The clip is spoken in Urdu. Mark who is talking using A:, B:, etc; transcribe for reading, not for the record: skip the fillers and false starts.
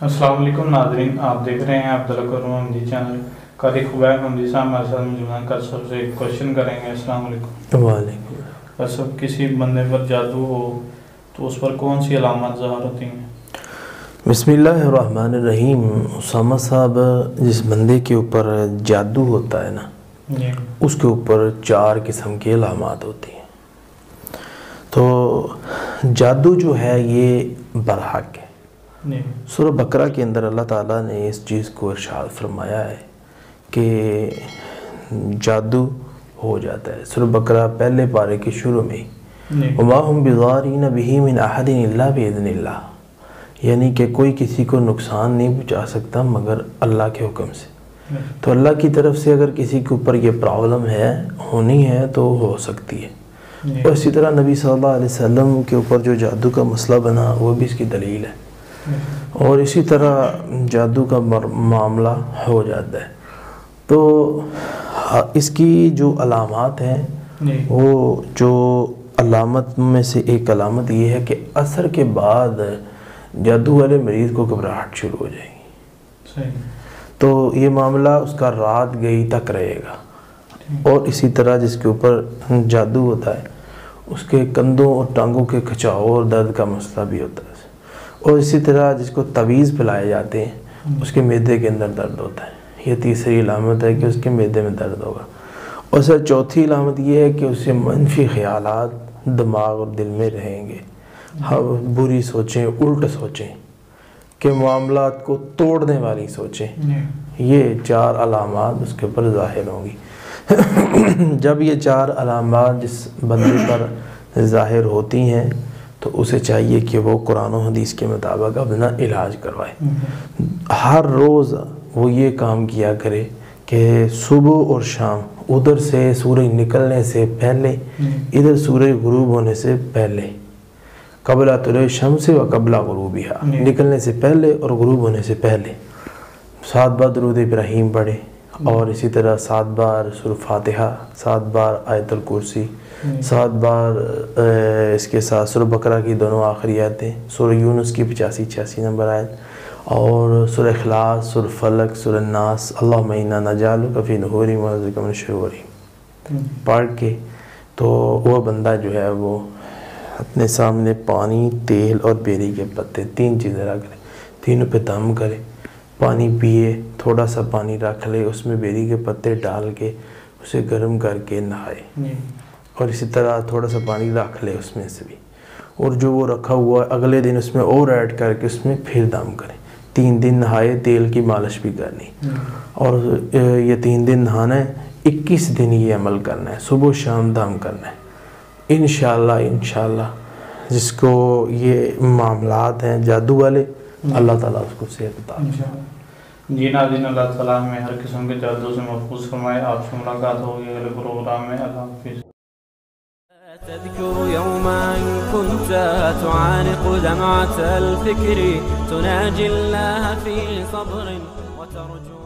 A: السلام علیکم ناظرین، آپ دیکھ رہے ہیں عبدالقرمحمدی چینل۔ قاری خبیر محمدی صاحب ہمارے ساتھ موجود ہیں۔ سب سے ایک کوشچن کریں گے۔ السلام علیکم۔
B: وعلیکم۔
A: سب کسی بندے پر جادو ہو تو اس پر کون سی علامات ظاہر ہوتی ہیں؟
B: بسم اللہ الرحمن الرحیم۔ اسامہ صاحب، جس بندے کے اوپر جادو ہوتا ہے نا، اس کے اوپر 4 قسم کی علامات ہوتی ہیں۔ تو جادو جو ہے یہ برحق ہے۔ سورہ بقرہ کے اندر اللہ تعالیٰ نے اس چیز کو ارشاد فرمایا ہے کہ جادو ہو جاتا ہے۔ سورہ بقرہ پہلے پارے کے شروع میں وَمَا هُمْ بِضَارِّينَ بِهِ مِنْ أَحَدٍ إِلَّا بِإِذْنِ اللَّهِ، یعنی کہ کوئی کسی کو نقصان نہیں پہنچا سکتا مگر اللہ کے حکم سے۔ تو اللہ کی طرف سے اگر کسی کے اوپر یہ پرابلم ہے، ہونی ہے، تو ہو سکتی ہے۔ اور اسی طرح نبی صلی اللہ علیہ وسلم کے اوپر جو جادو کا مسئلہ بنا، وہ بھی اس کی دلیل ہے۔ اور اسی طرح جادو کا معاملہ ہو جاتا ہے۔ تو اس کی جو علامات ہیں، وہ جو علامت میں سے ایک علامت یہ ہے کہ عصر کے بعد جادو والے مریض کو گھبراہٹ شروع ہو جائے گی۔ تو یہ معاملہ اس کا رات گئی تک رہے گا۔ اور اسی طرح جس کے اوپر جادو ہوتا ہے، اس کے کندھوں اور ٹانگوں کے کھچاؤ اور درد کا مسئلہ بھی ہوتا ہے۔ اور اسی طرح جس کو تعویذ پلائے جاتے ہیں، اس کے معدے کے اندر درد ہوتا ہے۔ یہ تیسری علامت ہے کہ اس کے معدے میں درد ہوگا۔ اور سر چوتھی علامت یہ ہے کہ اسے منفی خیالات دماغ اور دل میں رہیں گے۔ بری سوچیں، الٹ سوچیں، کہ معاملات کو توڑنے والی سوچیں۔ یہ 4 علامات اس کے اوپر ظاہر ہوں گی۔ جب یہ 4 علامات جس بندے پر ظاہر ہوتی ہیں، تو اسے چاہیے کہ وہ قرآن و حدیث کے مطابق اپنا علاج کروائے۔ ہر روز وہ یہ کام کیا کرے کہ صبح اور شام ادھر سے سورج نکلنے سے پہلے، ادھر سورج غروب ہونے سے پہلے، قبل طلوع الشمس و قبل غروبہا، نکلنے سے پہلے اور غروب ہونے سے پہلے 7 بار درود ابراہیم پڑھے، اور اسی طرح 7 بار سورہ فاتحہ، 7 بار آیت الکرسی، 7 بار اس کے ساتھ سورہ بقرہ کی دونوں آخری آیتیں، سورہ یونس کی 85-86 نمبر آیت، اور سورہ اخلاص، سورہ فلق، سورہ ناس، اللہم انا نجعلک فی نحورہم ونعوذ بک من شرورہم پڑھ کے، تو وہ بندہ جو ہے وہ اپنے سامنے پانی، تیل اور بیری کے پتے، 3 چیزیں رکھ لے، تینوں پہ دم کرے، پانی پیے، تھوڑا سا پانی رکھ لے، اس میں بیری کے پتے ڈال کے اسے گرم کر کے نہائے، اور اسی طرح تھوڑا سا پانی رکھ لے اس میں سے بھی، اور جو وہ رکھا ہوا ہے اگلے دن اس میں اور ایڈ کر کے اس میں پھر دم کرے۔ 3 دن نہائے، تیل کی مالش بھی کرنی، اور یہ 3 دن نہانا ہے، 21 دن یہ عمل کرنا ہے، صبح شام دم کرنا ہے۔ انشاءاللہ جس کو یہ معاملات ہیں جادو والے، اللہ تعالیٰ اس کو صحت عطا فرمائے۔
A: جی ناظرین، اللہ تعالیٰ ہمیں ہر قسم کے جادو سے محفوظ فرمائے۔ آپ سے ملاقات ہوگی اگلے پروگرام میں۔ اللہ حافظ۔
C: تذكر يوما كنت تعانق دمعة الفكر تناجي الله في صبر وترجو